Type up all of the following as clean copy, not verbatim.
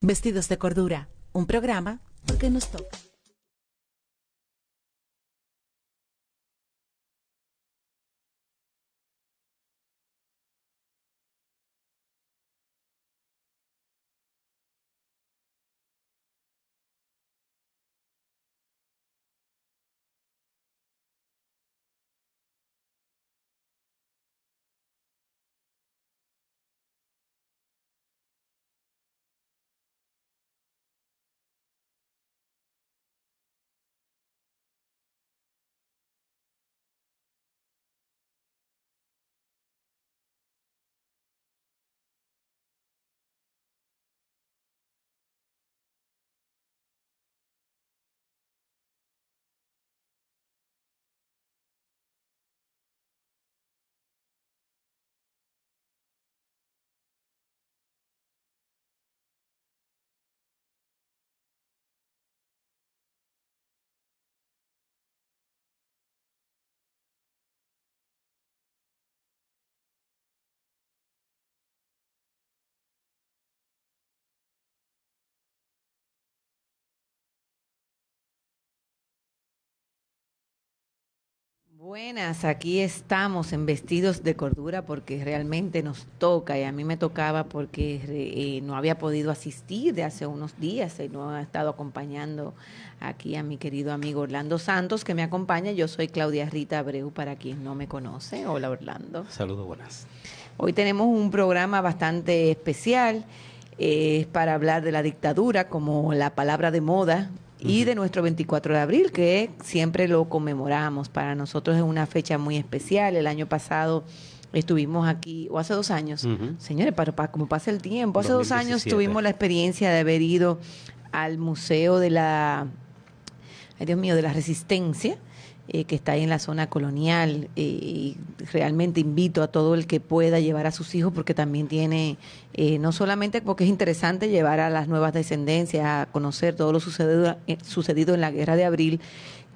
Vestidos de Cordura, un programa porque nos toca. Buenas, aquí estamos en Vestidos de Cordura porque realmente nos toca y a mí me tocaba porque no había podido asistir de hace unos días y no ha estado acompañando aquí a mi querido amigo Orlando Santos que me acompaña. Yo soy Claudia Rita Abreu para quien no me conoce. Hola Orlando. Saludos, buenas. Hoy tenemos un programa bastante especial para hablar de la dictadura como la palabra de moda y de nuestro 24 de abril, que siempre lo conmemoramos. Para nosotros es una fecha muy especial. El año pasado estuvimos aquí, o hace 2 años, señores, para como pasa el tiempo, hace 2 años 2017. tuvimos la experiencia de haber ido al Museo de la, ay Dios mío, de la Resistencia, que está ahí en la zona colonial, y realmente invito a todo el que pueda llevar a sus hijos porque también tiene, no solamente porque es interesante llevar a las nuevas descendencias a conocer todo lo sucedido en la Guerra de Abril,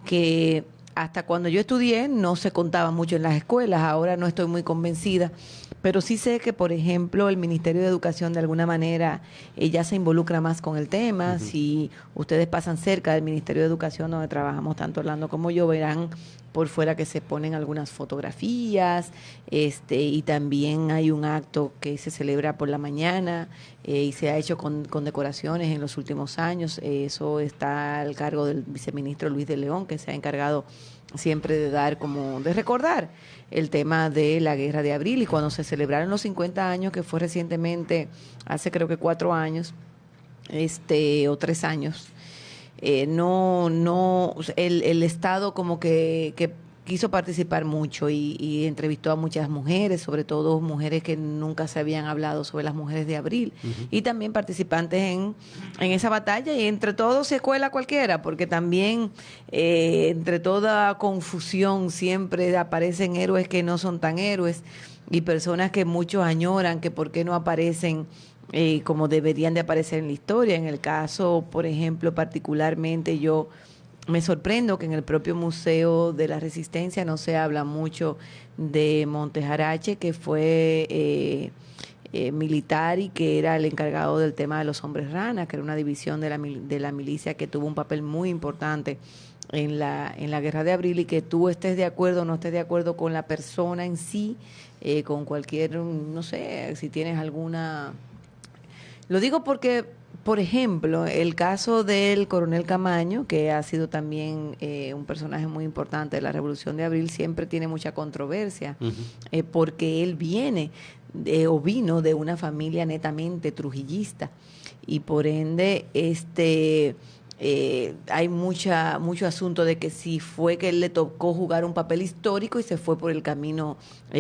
que hasta cuando yo estudié no se contaba mucho en las escuelas, ahora no estoy muy convencida, pero sí sé que, por ejemplo, el Ministerio de Educación de alguna manera ya se involucra más con el tema. Si ustedes pasan cerca del Ministerio de Educación, donde trabajamos tanto Orlando como yo, verán por fuera que se ponen algunas fotografías, y también hay un acto que se celebra por la mañana y se ha hecho con decoraciones en los últimos años. Eso está al cargo del viceministro Luis de León, que se ha encargado siempre de dar como, de recordar el tema de la Guerra de Abril. Y cuando se celebraron los 50 años, que fue recientemente, hace creo que 4 años, o 3 años, el Estado como que quiso participar mucho y entrevistó a muchas mujeres, sobre todo mujeres que nunca se habían hablado sobre las mujeres de Abril, y también participantes en esa batalla, y entre todos se cuela cualquiera, porque también entre toda confusión siempre aparecen héroes que no son tan héroes y personas que muchos añoran que por qué no aparecen como deberían de aparecer en la historia. En el caso, por ejemplo, particularmente yo me sorprendo que en el propio Museo de la Resistencia no se habla mucho de Montejarache, que fue militar y que era el encargado del tema de los hombres rana, que era una división de la milicia que tuvo un papel muy importante en la Guerra de Abril, y que tú estés de acuerdo o no estés de acuerdo con la persona en sí, con cualquier, no sé, si tienes alguna... Lo digo porque, por ejemplo, el caso del coronel Camaño, que ha sido también un personaje muy importante de la Revolución de Abril, siempre tiene mucha controversia, porque él o vino de una familia netamente trujillista, y por ende hay mucho asunto de que si fue que él le tocó jugar un papel histórico y se fue por el camino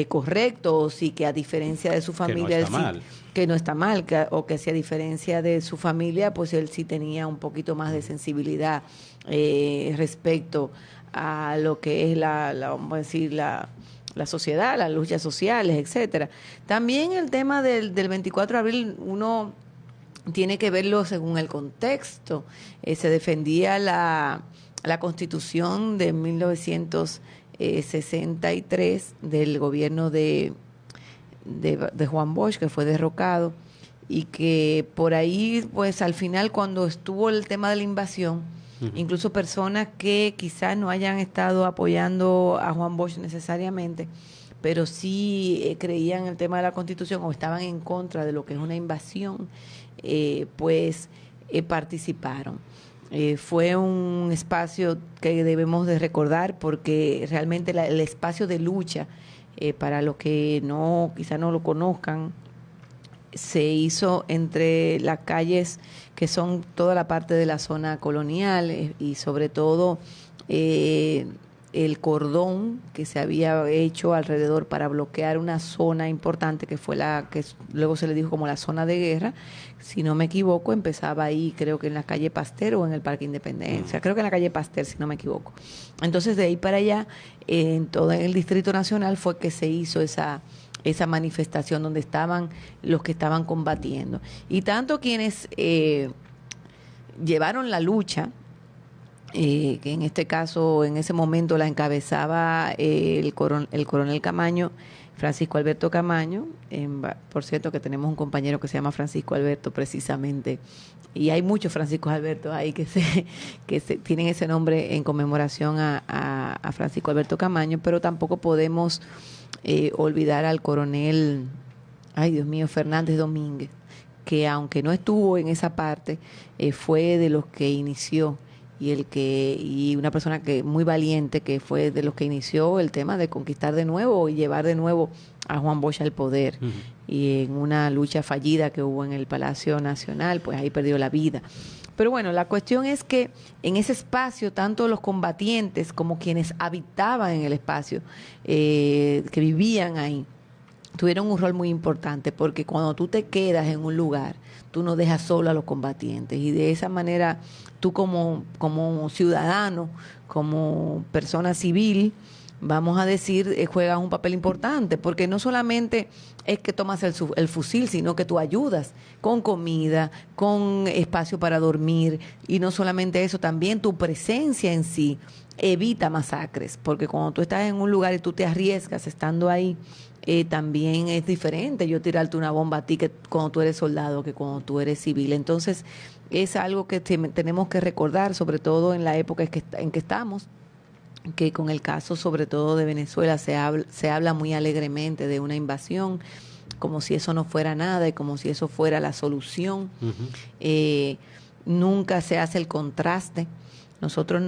correcto, o si que a diferencia de su familia Que no está mal. que no está mal, o que si a diferencia de su familia, pues él sí tenía un poquito más de sensibilidad respecto a lo que es vamos a decir, la sociedad, las luchas sociales, etcétera. También el tema del 24 de abril, uno tiene que verlo según el contexto. Se defendía la Constitución de 1963 del gobierno de Juan Bosch, que fue derrocado, y que por ahí, pues al final cuando estuvo el tema de la invasión, incluso personas que quizás no hayan estado apoyando a Juan Bosch necesariamente, pero sí creían en el tema de la Constitución o estaban en contra de lo que es una invasión, participaron. Fue un espacio que debemos de recordar porque realmente el espacio de lucha, para los que no quizás no lo conozcan, se hizo entre las calles que son toda la parte de la zona colonial y sobre todo el cordón que se había hecho alrededor para bloquear una zona importante que fue la que luego se le dijo como la zona de guerra. Si no me equivoco, empezaba ahí, creo que en la calle Pasteur o en el Parque Independencia, creo que en la calle Pasteur, si no me equivoco. Entonces de ahí para allá, en todo el Distrito Nacional fue que se hizo esa manifestación donde estaban los que estaban combatiendo. Y tanto quienes llevaron la lucha, que en este caso, en ese momento la encabezaba el coronel Camaño, Francisco Alberto Camaño, por cierto que tenemos un compañero que se llama Francisco Alberto precisamente, y hay muchos Francisco Alberto ahí que tienen ese nombre en conmemoración a Francisco Alberto Camaño, pero tampoco podemos olvidar al coronel, ay Dios mío, Fernández Domínguez, que aunque no estuvo en esa parte, fue de los que inició y una persona que muy valiente, que fue de los que inició el tema de conquistar de nuevo y llevar de nuevo a Juan Bosch al poder. Y en una lucha fallida que hubo en el Palacio Nacional, pues ahí perdió la vida. Pero bueno, la cuestión es que en ese espacio, tanto los combatientes como quienes habitaban en el espacio, que vivían ahí, tuvieron un rol muy importante, porque cuando tú te quedas en un lugar, tú no dejas solo a los combatientes, y de esa manera tú como ciudadano, como persona civil, vamos a decir, juegas un papel importante, porque no solamente es que tomas el fusil, sino que tú ayudas con comida, con espacio para dormir, y no solamente eso, también tu presencia en sí evita masacres, porque cuando tú estás en un lugar y tú te arriesgas estando ahí, también es diferente yo tirarte una bomba a ti que cuando tú eres soldado que cuando tú eres civil. Entonces es algo que tenemos que recordar, sobre todo en la época en que estamos, que con el caso sobre todo de Venezuela se habla muy alegremente de una invasión, como si eso no fuera nada y como si eso fuera la solución. Nunca se hace el contraste. Nosotros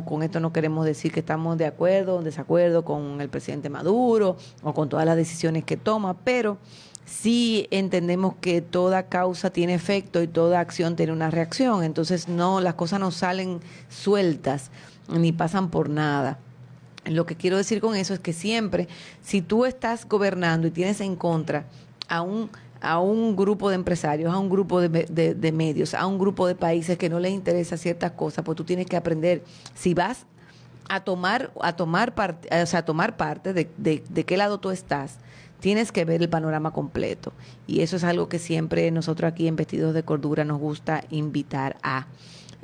con esto no queremos decir que estamos de acuerdo o en desacuerdo con el presidente Maduro o con todas las decisiones que toma, pero sí entendemos que toda causa tiene efecto y toda acción tiene una reacción. Entonces las cosas no salen sueltas ni pasan por nada. Lo que quiero decir con eso es que siempre, si tú estás gobernando y tienes en contra a un grupo de empresarios, a un grupo de medios, a un grupo de países que no les interesa ciertas cosas, pues tú tienes que aprender, si vas a tomar parte de qué lado tú estás, tienes que ver el panorama completo. Y eso es algo que siempre nosotros aquí en Vestidos de Cordura nos gusta invitar a.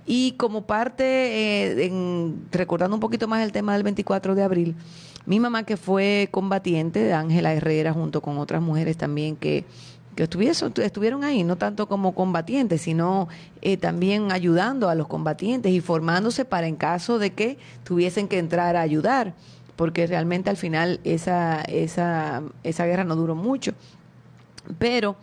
Y como parte, recordando un poquito más el tema del 24 de abril, mi mamá, que fue combatiente, Ángela Herrera, junto con otras mujeres también que estuvieron ahí, no tanto como combatientes, sino también ayudando a los combatientes y formándose para en caso de que tuviesen que entrar a ayudar, porque realmente al final esa guerra no duró mucho. Pero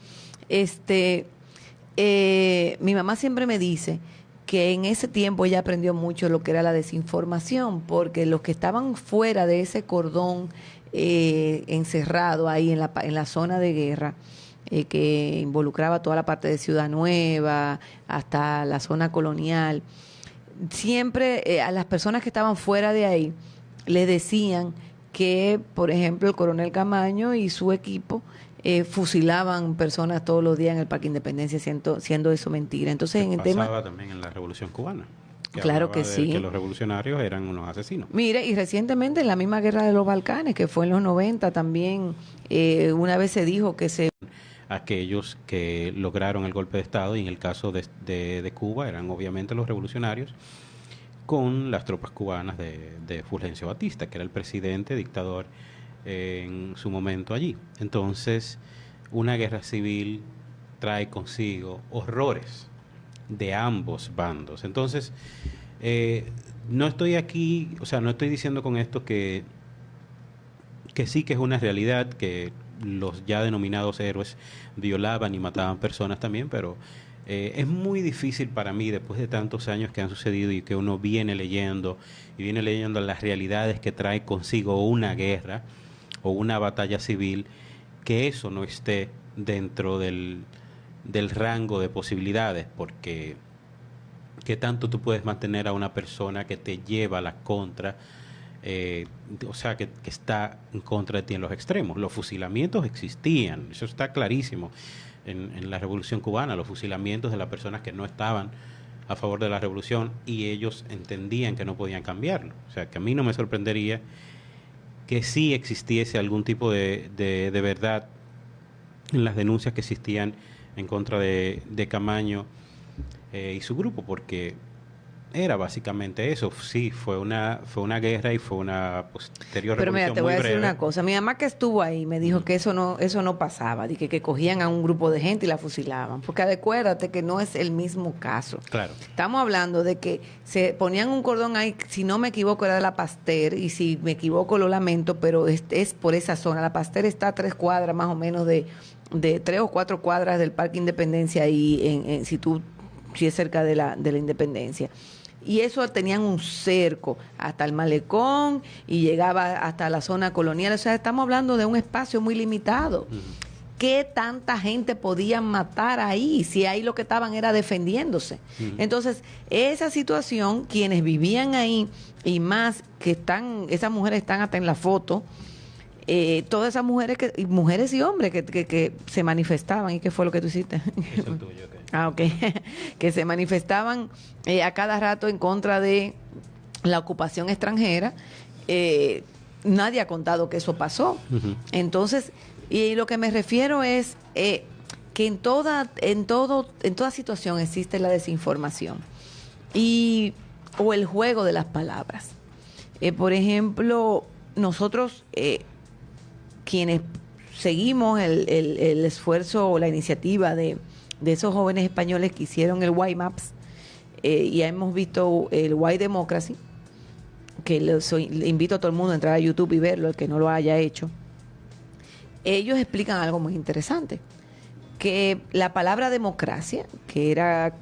mi mamá siempre me dice que en ese tiempo ella aprendió mucho lo que era la desinformación, porque los que estaban fuera de ese cordón encerrado ahí en la zona de guerra, que involucraba toda la parte de Ciudad Nueva hasta la zona colonial, siempre a las personas que estaban fuera de ahí les decían que, por ejemplo, el coronel Camaño y su equipo fusilaban personas todos los días en el Parque Independencia, siendo eso mentira. Entonces, en el tema pasaba también en la Revolución Cubana. Claro que sí. Que los revolucionarios eran unos asesinos. Mire, y recientemente en la misma guerra de los Balcanes, que fue en los 90 también, una vez se dijo que aquellos que lograron el golpe de Estado, y en el caso de Cuba eran obviamente los revolucionarios, con las tropas cubanas de Fulgencio Batista, que era el presidente dictador en su momento allí. Entonces, una guerra civil trae consigo horrores de ambos bandos. Entonces, no estoy aquí, o sea, no estoy diciendo con esto que sí que es una realidad que los ya denominados héroes violaban y mataban personas también, pero es muy difícil para mí, después de tantos años que han sucedido y que uno viene leyendo las realidades que trae consigo una guerra o una batalla civil, que eso no esté dentro del rango de posibilidades, porque ¿qué tanto tú puedes mantener a una persona que te lleva a la contra? O sea, que está en contra de ti en los extremos. Los fusilamientos existían, eso está clarísimo. En la Revolución Cubana, los fusilamientos de las personas que no estaban a favor de la revolución y ellos entendían que no podían cambiarlo. O sea, que a mí no me sorprendería que sí existiese algún tipo de verdad en las denuncias que existían en contra de Camaño y su grupo, porque era básicamente eso. Sí, fue una guerra y fue una posterior Pero mira, revolución te voy muy a decir breve. una cosa. Mi mamá que estuvo ahí me dijo que eso no pasaba, de que cogían a un grupo de gente y la fusilaban. Porque acuérdate que no es el mismo caso. Claro. Estamos hablando de que se ponían un cordón ahí, si no me equivoco era de la Pasteur, y si me equivoco lo lamento, pero es por esa zona. La Pasteur está a 3 cuadras más o menos de 3 o 4 cuadras del Parque Independencia ahí, si es cerca de la Independencia. Y eso tenían un cerco hasta el malecón y llegaba hasta la zona colonial. O sea, estamos hablando de un espacio muy limitado. ¿Qué tanta gente podían matar ahí? Si ahí lo que estaban era defendiéndose. Entonces, esa situación, quienes vivían ahí, y más que esas mujeres están hasta en la foto, todas esas mujeres y hombres que se manifestaban. ¿Y qué fue lo que tú hiciste? Es el tuyo, ok. Ah, ok. Que se manifestaban a cada rato en contra de la ocupación extranjera. Nadie ha contado que eso pasó. Entonces, y lo que me refiero es que en toda situación existe la desinformación o el juego de las palabras. Por ejemplo, nosotros quienes seguimos el esfuerzo o la iniciativa de esos jóvenes españoles que hicieron el White Maps, ya hemos visto el White Democracy, que le invito a todo el mundo a entrar a YouTube y verlo, el que no lo haya hecho. Ellos explican algo muy interesante, que la palabra democracia, que era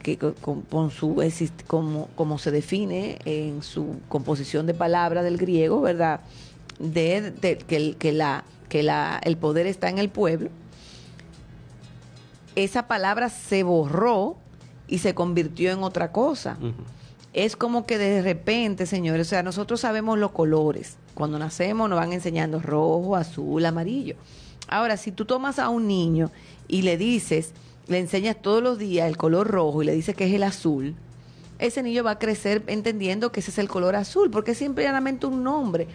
como se define en su composición de palabra del griego, ¿verdad? El poder está en el pueblo. Esa palabra se borró y se convirtió en otra cosa. Es como que de repente, señores, o sea, nosotros sabemos los colores. Cuando nacemos nos van enseñando rojo, azul, amarillo. Ahora, si tú tomas a un niño y le enseñas todos los días el color rojo y le dices que es el azul, ese niño va a crecer entendiendo que ese es el color azul, porque es simplemente un nombre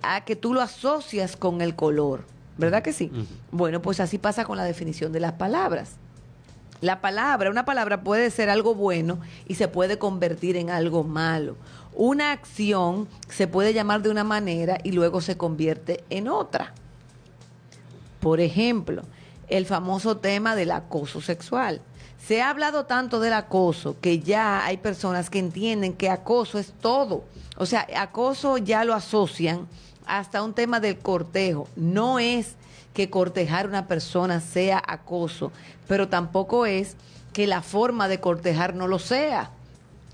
a que tú lo asocias con el color. ¿Verdad que sí? Bueno, pues así pasa con la definición de las palabras. Una palabra puede ser algo bueno y se puede convertir en algo malo. Una acción se puede llamar de una manera y luego se convierte en otra. Por ejemplo, el famoso tema del acoso sexual. Se ha hablado tanto del acoso que ya hay personas que entienden que acoso es todo. O sea, acoso ya lo asocian hasta un tema del cortejo. No es que cortejar a una persona sea acoso, pero tampoco es que la forma de cortejar no lo sea.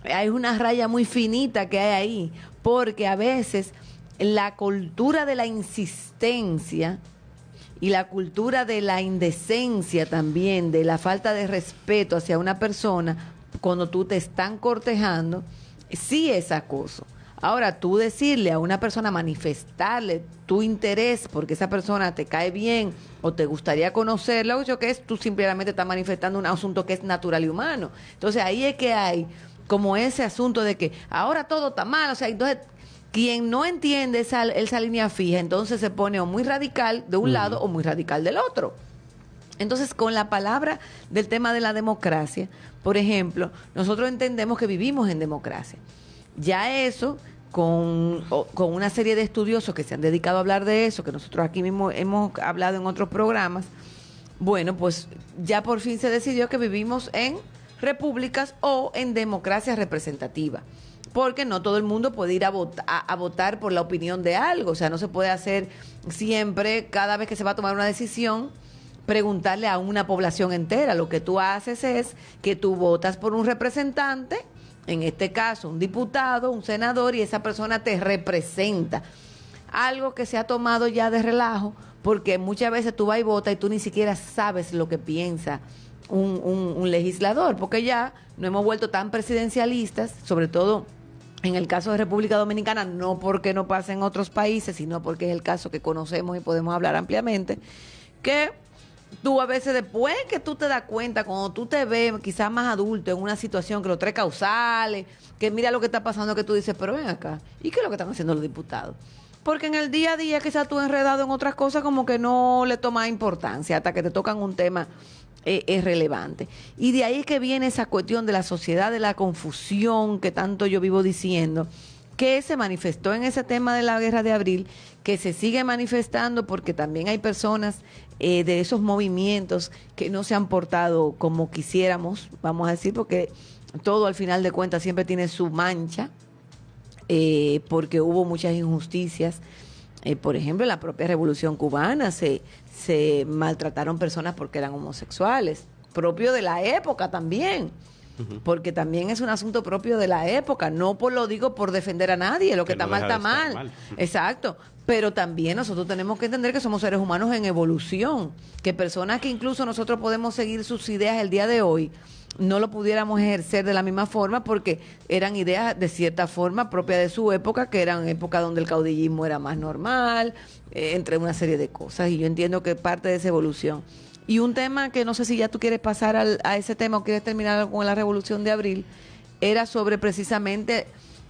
Hay una raya muy finita que hay ahí, porque a veces la cultura de la insistencia y la cultura de la indecencia también, de la falta de respeto hacia una persona, cuando tú te están cortejando, sí es acoso. Ahora, tú decirle a una persona, manifestarle tu interés porque esa persona te cae bien o te gustaría conocerla, o que es, tú simplemente estás manifestando un asunto que es natural y humano. Entonces, ahí es que hay como ese asunto de que ahora todo está mal. O sea, entonces, quien no entiende esa línea fija, entonces se pone o muy radical de un lado o muy radical del otro. Entonces, con la palabra del tema de la democracia, por ejemplo, nosotros entendemos que vivimos en democracia. Ya eso, con una serie de estudiosos que se han dedicado a hablar de eso, que nosotros aquí mismo hemos hablado en otros programas, Bueno, pues ya por fin se decidió que vivimos en repúblicas o en democracia representativa, porque no todo el mundo puede ir a votar por la opinión de algo, o sea, no se puede hacer siempre, cada vez que se va a tomar una decisión, preguntarle a una población entera. Lo que tú haces es que tú votas por un representante, en este caso un diputado, un senador, y esa persona te representa. Algo que se ha tomado ya de relajo, porque muchas veces tú vas y votas y tú ni siquiera sabes lo que piensa un legislador, porque ya no hemos vuelto tan presidencialistas, sobre todo en el caso de República Dominicana, no porque no pase en otros países, sino porque es el caso que conocemos y podemos hablar ampliamente, que tú a veces después que tú te das cuenta, cuando tú te ves quizás más adulto en una situación que los tres causales, que mira lo que está pasando, que tú dices, pero ven acá, ¿y qué es lo que están haciendo los diputados? Porque en el día a día quizás tú enredado en otras cosas como que no le tomas importancia hasta que te tocan un tema es relevante. Y de ahí es que viene esa cuestión de la sociedad, de la confusión que tanto yo vivo diciendo, que se manifestó en ese tema de la guerra de abril, que se sigue manifestando porque también hay personas de esos movimientos que no se han portado como quisiéramos, vamos a decir, porque todo al final de cuentas siempre tiene su mancha, porque hubo muchas injusticias. Por ejemplo, en la propia Revolución Cubana se maltrataron personas porque eran homosexuales, propio de la época también, porque también es un asunto propio de la época, no lo digo por defender a nadie, lo que está mal está mal. Exacto, pero también nosotros tenemos que entender que somos seres humanos en evolución, que personas que incluso nosotros podemos seguir sus ideas el día de hoy, no lo pudiéramos ejercer de la misma forma porque eran ideas de cierta forma propias de su época, que eran épocas donde el caudillismo era más normal, entre una serie de cosas, y yo entiendo que parte de esa evolución. Y un tema que no sé si ya tú quieres pasar a ese tema o quieres terminar con la Revolución de Abril, era sobre precisamente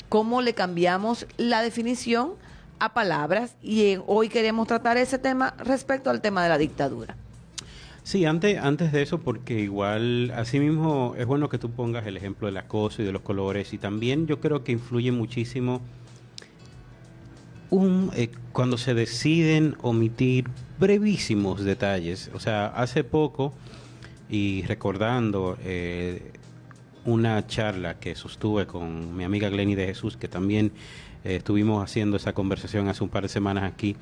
cómo le cambiamos la definición a palabras, y hoy queremos tratar ese tema respecto al tema de la dictadura. Sí, antes de eso, porque igual, así mismo es bueno que tú pongas el ejemplo del acoso y de los colores, y también yo creo que influye muchísimo cuando se deciden omitir brevísimos detalles. O sea, hace poco, y recordando una charla que sostuve con mi amiga Glenny de Jesús, que también estuvimos haciendo esa conversación hace un par de semanas aquí,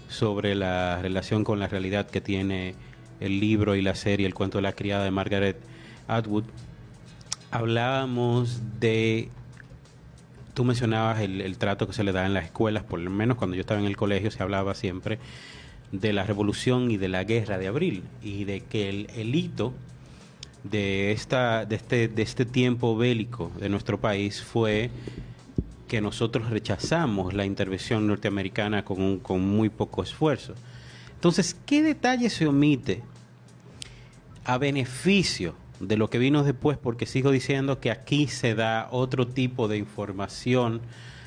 sobre la relación con la realidad que tiene el libro y la serie El cuento de la criada de Margaret Atwood. Hablábamos de, tú mencionabas el trato que se le da en las escuelas, por lo menos cuando yo estaba en el colegio se hablaba siempre de la revolución y de la guerra de abril, y de que el hito de este tiempo bélico de nuestro país fue que nosotros rechazamos la intervención norteamericana con muy poco esfuerzo. Entonces, ¿qué detalle se omite a beneficio de lo que vino después? Porque sigo diciendo que aquí se da otro tipo de información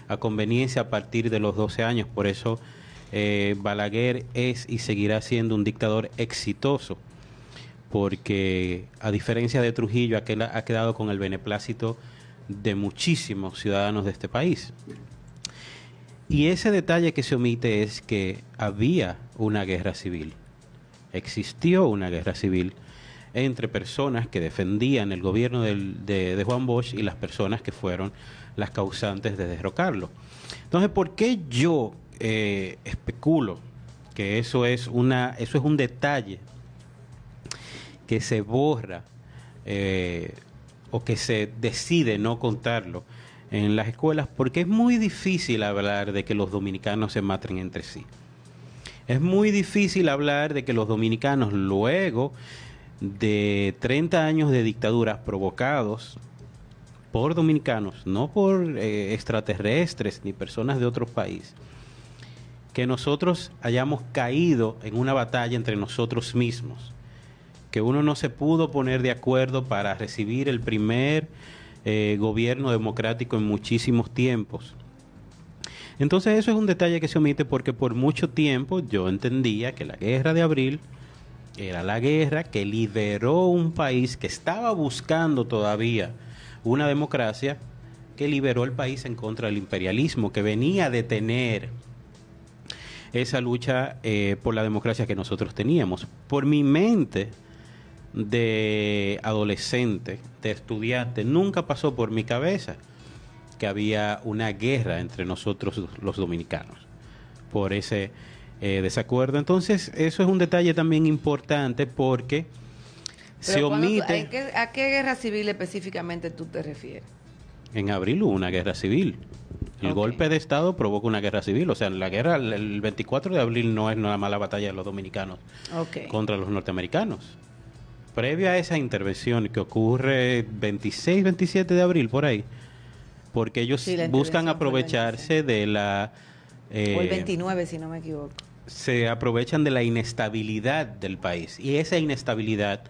a conveniencia a partir de los 12 años. Por eso Balaguer es y seguirá siendo un dictador exitoso, porque a diferencia de Trujillo, aquel ha quedado con el beneplácito de muchísimos ciudadanos de este país. Y ese detalle que se omite es que había una guerra civil, existió una guerra civil entre personas que defendían el gobierno de Juan Bosch y las personas que fueron las causantes de derrocarlo. Entonces, ¿por qué yo especulo que eso es un detalle que se borra o que se decide no contarlo en las escuelas? Porque es muy difícil hablar de que los dominicanos se maten entre sí. Es muy difícil hablar de que los dominicanos, luego de 30 años de dictaduras provocados por dominicanos, no por extraterrestres ni personas de otros países, que nosotros hayamos caído en una batalla entre nosotros mismos, que uno no se pudo poner de acuerdo para recibir el primer gobierno democrático en muchísimos tiempos. Entonces eso es un detalle que se omite, porque por mucho tiempo yo entendía que la guerra de abril era la guerra que liberó un país que estaba buscando todavía una democracia, que liberó el país en contra del imperialismo, que venía de tener esa lucha por la democracia que nosotros teníamos. Por mi mente de adolescente, de estudiante, nunca pasó por mi cabeza que había una guerra entre nosotros los dominicanos por ese desacuerdo. Entonces, eso es un detalle también importante porque se omite. ¿A qué guerra civil específicamente tú te refieres? En abril hubo una guerra civil. El golpe de Estado provoca una guerra civil. O sea, la guerra, el 24 de abril no es una mala batalla de los dominicanos contra los norteamericanos. Previa a esa intervención que ocurre 26, 27 de abril, por ahí, porque ellos buscan aprovecharse de la... o el 29, si no me equivoco. Se aprovechan de la inestabilidad del país. Y esa inestabilidad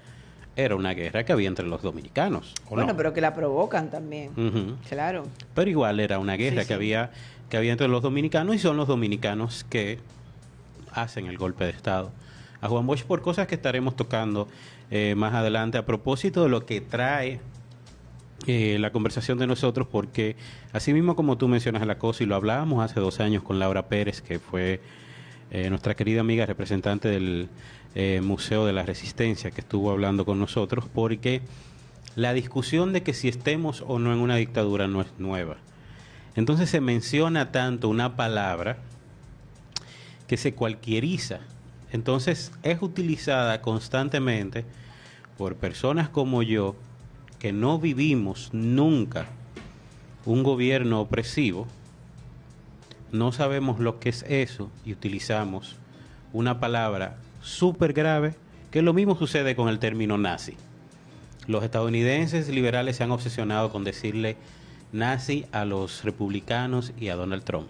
era una guerra que había entre los dominicanos. Bueno, no? Pero que la provocan también. Claro. Pero igual era una guerra que había entre los dominicanos, y son los dominicanos que hacen el golpe de Estado a Juan Bosch, por cosas que estaremos tocando más adelante a propósito de lo que trae la conversación de nosotros, porque así mismo como tú mencionas el acoso, y lo hablábamos hace 2 años con Laura Pérez, que fue nuestra querida amiga representante del Museo de la Resistencia, que estuvo hablando con nosotros, porque la discusión de que si estemos o no en una dictadura no es nueva. Entonces se menciona tanto una palabra que se cualquieriza. Entonces es utilizada constantemente por personas como yo, que no vivimos nunca un gobierno opresivo, no sabemos lo que es eso y utilizamos una palabra súper grave, que lo mismo sucede con el término nazi. Los estadounidenses liberales se han obsesionado con decirle nazi a los republicanos y a Donald Trump,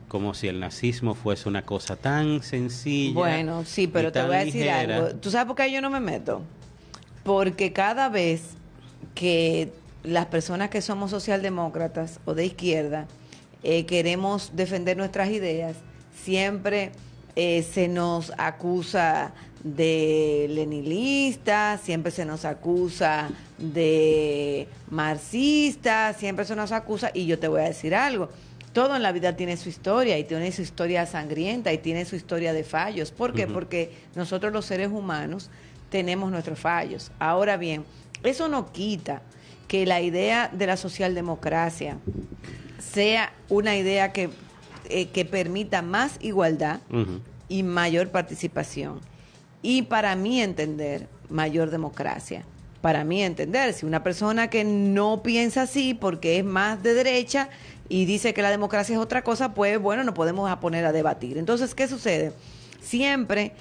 como si el nazismo fuese una cosa tan sencilla. Bueno, sí, pero te voy a decir algo. ¿Tú sabes por qué yo no me meto? Porque cada vez que las personas que somos socialdemócratas o de izquierda queremos defender nuestras ideas, siempre se nos acusa de leninistas, siempre se nos acusa de marxistas, siempre se nos acusa, y yo te voy a decir algo, todo en la vida tiene su historia, y tiene su historia sangrienta, y tiene su historia de fallos. ¿Por qué? Porque nosotros los seres humanos tenemos nuestros fallos. Ahora bien, eso no quita que la idea de la socialdemocracia sea una idea que permita más igualdad y mayor participación. Y para mí entender, mayor democracia. Para mí entender, si una persona que no piensa así porque es más de derecha y dice que la democracia es otra cosa, pues bueno, nos podemos poner a debatir. Entonces, ¿qué sucede? Siempre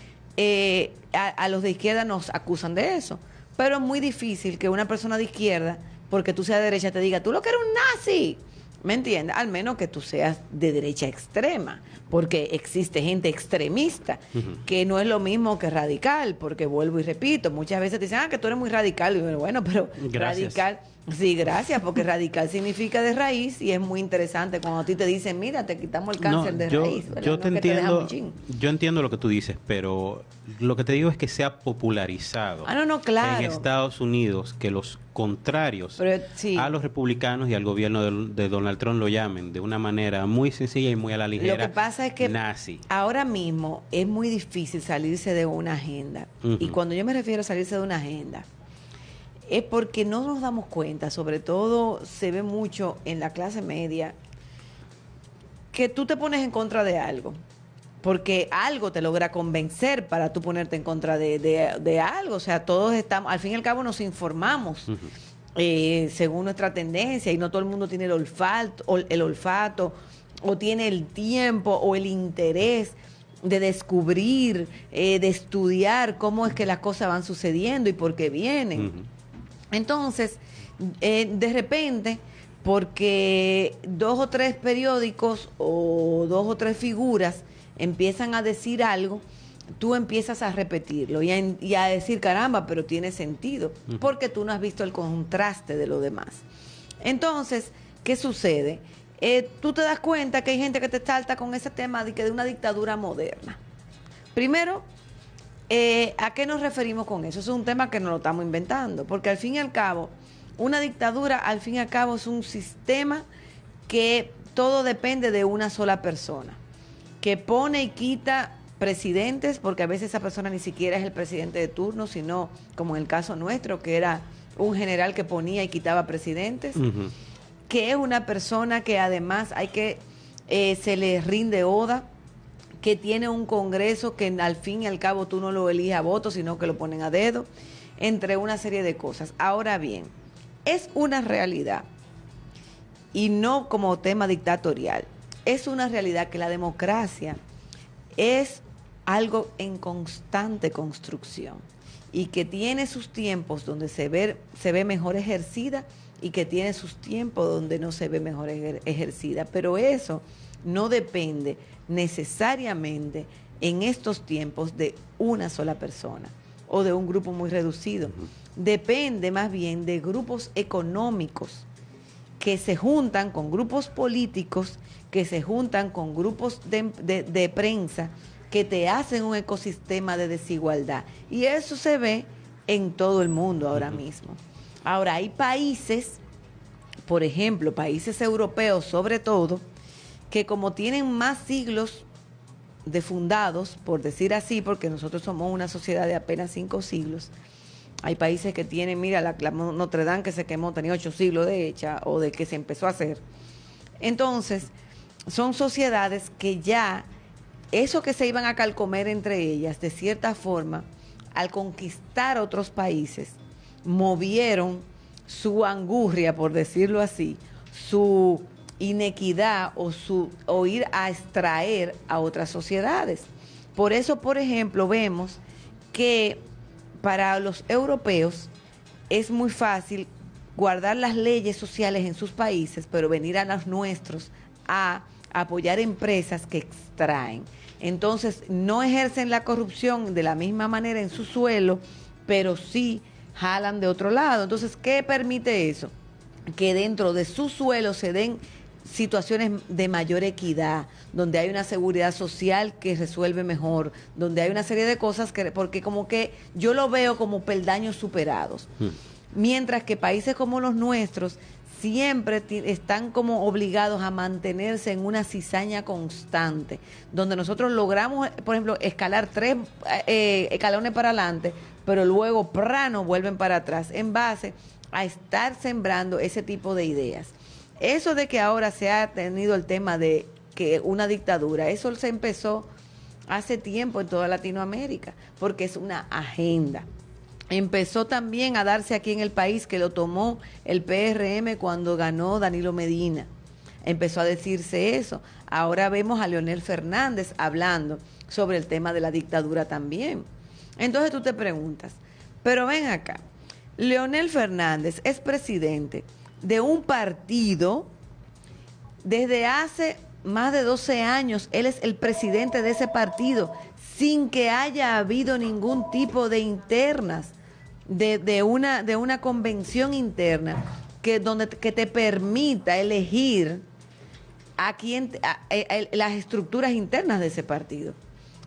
a los de izquierda nos acusan de eso. Pero es muy difícil que una persona de izquierda, porque tú seas de derecha, te diga, tú lo que eres un nazi. ¿Me entiendes? Al menos que tú seas de derecha extrema, porque existe gente extremista, que no es lo mismo que radical, porque vuelvo y repito, muchas veces te dicen, que tú eres muy radical, y bueno, pero gracias. Radical, sí, gracias, porque radical significa de raíz, y es muy interesante cuando a ti te dicen, mira, te quitamos el cáncer raíz. ¿Verdad? Yo te entiendo, yo entiendo lo que tú dices, pero lo que te digo es que se ha popularizado claro. en Estados Unidos que los contrarios a los republicanos y al gobierno de Donald Trump lo llamen de una manera muy sencilla y muy a la ligera. Lo que pasa es que nazi. Ahora mismo es muy difícil salirse de una agenda. Y cuando yo me refiero a salirse de una agenda, es porque no nos damos cuenta, sobre todo se ve mucho en la clase media, que tú te pones en contra de algo, porque algo te logra convencer para tú ponerte en contra de algo. O sea, todos estamos, al fin y al cabo nos informamos según nuestra tendencia, y no todo el mundo tiene el olfato o tiene el tiempo o el interés de descubrir, de estudiar cómo es que las cosas van sucediendo y por qué vienen. Entonces, de repente, porque 2 o 3 periódicos o 2 o 3 figuras empiezan a decir algo, tú empiezas a repetirlo y a decir, caramba, pero tiene sentido, porque tú no has visto el contraste de lo demás. Entonces, ¿qué sucede? Tú te das cuenta que hay gente que te salta con ese tema de una dictadura moderna. Primero, ¿a qué nos referimos con eso? Eso es un tema que nos lo estamos inventando, porque al fin y al cabo, una dictadura, al fin y al cabo, es un sistema que todo depende de una sola persona. que pone y quita presidentes, porque a veces esa persona ni siquiera es el presidente de turno, sino como en el caso nuestro, que era un general que ponía y quitaba presidentes, que es una persona que además se le rinde oda, que tiene un Congreso que al fin y al cabo tú no lo eliges a voto, sino que lo ponen a dedo, entre una serie de cosas. Ahora bien, es una realidad, y no como tema dictatorial, es una realidad que la democracia es algo en constante construcción y que tiene sus tiempos donde se ve mejor ejercida y que tiene sus tiempos donde no se ve mejor ejercida. Pero eso no depende necesariamente en estos tiempos de una sola persona o de un grupo muy reducido. Depende más bien de grupos económicos que se juntan con grupos políticos, que se juntan con grupos de prensa, que te hacen un ecosistema de desigualdad. Y eso se ve en todo el mundo ahora mismo. Ahora, hay países, por ejemplo, países europeos sobre todo, que como tienen más siglos de fundados, por decir así, porque nosotros somos una sociedad de apenas 5 siglos, hay países que tienen, mira, la Notre Dame que se quemó, tenía 8 siglos de hecha, o de que se empezó a hacer. Entonces, son sociedades que ya, eso que se iban a calcomer entre ellas, de cierta forma, al conquistar otros países, movieron su angurria, por decirlo así, su inequidad o ir a extraer a otras sociedades. Por eso, por ejemplo, vemos que para los europeos es muy fácil guardar las leyes sociales en sus países, pero venir a los nuestros a apoyar empresas que extraen. Entonces, no ejercen la corrupción de la misma manera en su suelo, pero sí jalan de otro lado. Entonces, ¿qué permite eso? Que dentro de su suelo se den situaciones de mayor equidad, donde hay una seguridad social que resuelve mejor, donde hay una serie de cosas porque como que yo lo veo como peldaños superados. Mientras que países como los nuestros siempre están como obligados a mantenerse en una cizaña constante, donde nosotros logramos, por ejemplo, escalar 3 escalones para adelante, pero luego nos vuelven para atrás, en base a estar sembrando ese tipo de ideas. Eso de que ahora se ha tenido el tema de que una dictadura, eso se empezó hace tiempo en toda Latinoamérica, porque es una agenda. Empezó también a darse aquí en el país, que lo tomó el PRM cuando ganó Danilo Medina. Empezó a decirse eso. Ahora vemos a Leonel Fernández hablando sobre el tema de la dictadura también. Entonces tú te preguntas, pero ven acá, Leonel Fernández es presidente de un partido desde hace más de 12 años, él es el presidente de ese partido, sin que haya habido ningún tipo de internas, de una convención interna que te permita elegir a quién, las estructuras internas de ese partido.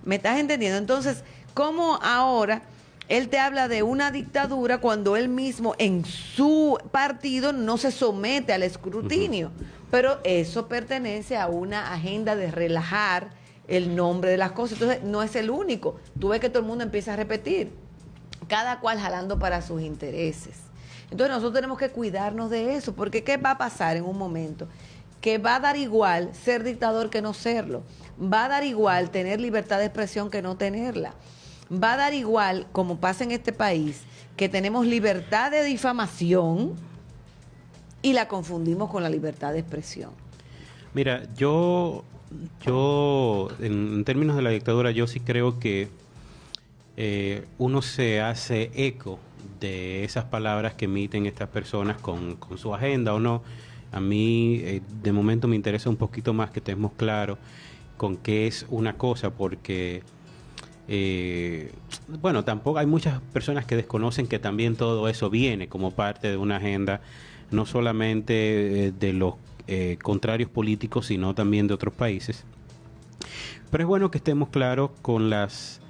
¿Me estás entendiendo? Entonces, ¿cómo ahora él te habla de una dictadura cuando él mismo en su partido no se somete al escrutinio? Pero eso pertenece a una agenda de relajar el nombre de las cosas. Entonces, no es el único. Tú ves que todo el mundo empieza a repetir, cada cual jalando para sus intereses. Entonces, nosotros tenemos que cuidarnos de eso, porque ¿qué va a pasar en un momento? Que va a dar igual ser dictador que no serlo. Va a dar igual tener libertad de expresión que no tenerla. Va a dar igual, como pasa en este país, que tenemos libertad de difamación y la confundimos con la libertad de expresión. Mira, yo en términos de la dictadura, yo sí creo que uno se hace eco de esas palabras que emiten estas personas con su agenda o no. A mí, de momento, me interesa un poquito más que estemos claros con qué es una cosa, porque bueno, tampoco hay muchas personas que desconocen que también todo eso viene como parte de una agenda, no solamente de los contrarios políticos, sino también de otros países. Pero es bueno que estemos claros con las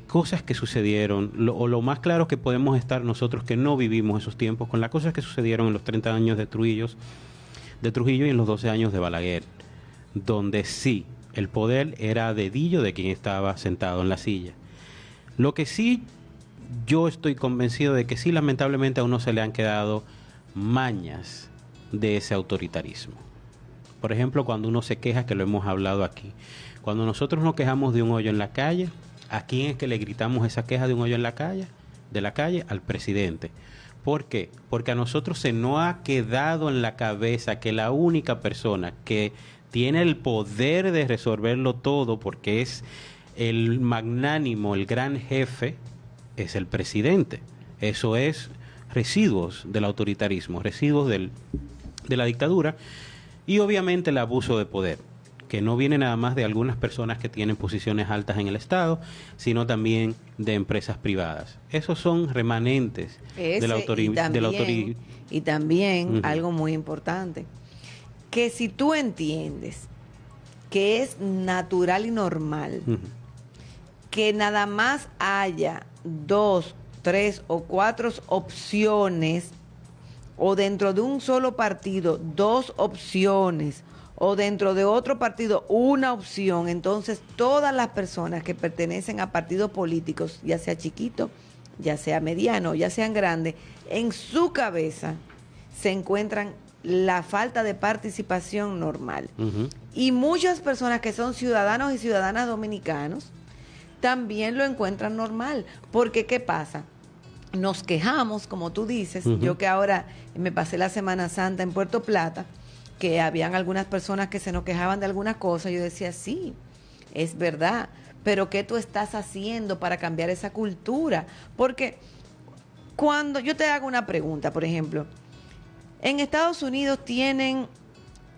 cosas que sucedieron, lo más claros que podemos estar nosotros que no vivimos esos tiempos, con las cosas que sucedieron en los 30 años de Trujillo y en los 12 años de Balaguer, donde sí, El poder era dedillo de quien estaba sentado en la silla. Lo que sí, yo estoy convencido de que sí, lamentablemente a uno se le han quedado mañas de ese autoritarismo. Por ejemplo, cuando uno se queja, que lo hemos hablado aquí, cuando nosotros nos quejamos de un hoyo en la calle, ¿a quién es que le gritamos esa queja de un hoyo en la calle? De la calle, al presidente. ¿Por qué? Porque a nosotros se nos ha quedado en la cabeza que la única persona que tiene el poder de resolverlo todo, porque es el magnánimo, el gran jefe, es el presidente. Eso es residuos del autoritarismo, residuos de la dictadura, y obviamente el abuso de poder, que no viene nada más de algunas personas que tienen posiciones altas en el Estado, sino también de empresas privadas. Esos son remanentes del autoritarismo. Y también algo muy importante, que si tú entiendes que es natural y normal que nada más haya 2, 3 o 4 opciones, o dentro de un solo partido 2 opciones, o dentro de otro partido una opción, entonces todas las personas que pertenecen a partidos políticos, ya sea chiquito, ya sea mediano, ya sean grandes, en su cabeza se encuentran la falta de participación normal. Y muchas personas que son ciudadanos y ciudadanas dominicanos también lo encuentran normal, porque ¿qué pasa? Nos quejamos, como tú dices, yo que ahora me pasé la Semana Santa en Puerto Plata, que habían algunas personas que se nos quejaban de algunas cosas, yo decía, sí, es verdad, pero ¿qué tú estás haciendo para cambiar esa cultura? Porque cuando yo te hago una pregunta, por ejemplo, en Estados Unidos tienen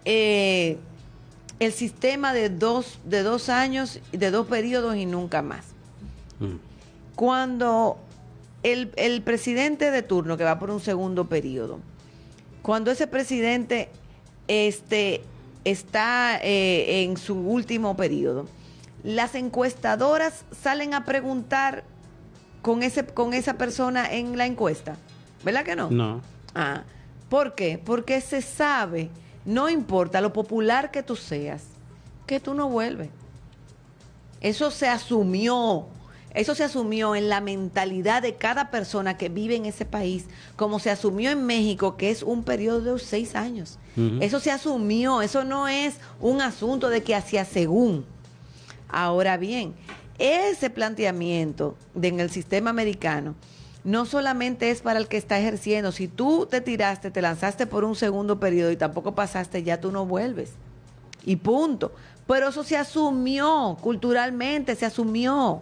el sistema de dos años, de 2 periodos y nunca más. Cuando el presidente de turno, que va por un segundo periodo, cuando ese presidente está en su último periodo, las encuestadoras salen a preguntar con esa persona en la encuesta, ¿verdad que no? No. ¿Por qué? Porque se sabe, no importa lo popular que tú seas, que tú no vuelves. Eso se asumió en la mentalidad de cada persona que vive en ese país, como se asumió en México, que es un periodo de 6 años. Eso se asumió, eso no es un asunto de que hacía según. Ahora bien, ese planteamiento en el sistema americano no solamente es para el que está ejerciendo. Si tú te lanzaste por un segundo periodo y tampoco pasaste, ya tú no vuelves. Y punto. Pero eso se asumió, culturalmente se asumió.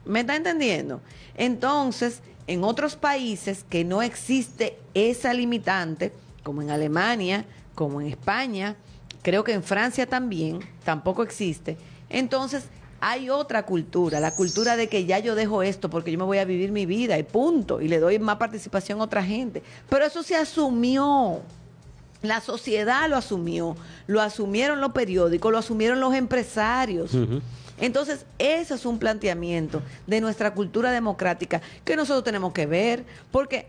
¿Me está entendiendo? Entonces, en otros países que no existe esa limitante, como en Alemania, como en España, creo que en Francia también, tampoco existe. Entonces, hay otra cultura, la cultura de que ya yo dejo esto porque yo me voy a vivir mi vida y punto, y le doy más participación a otra gente. Pero eso se asumió. La sociedad lo asumió, lo asumieron los periódicos, lo asumieron los empresarios. Entonces, eso es un planteamiento de nuestra cultura democrática que nosotros tenemos que ver, porque,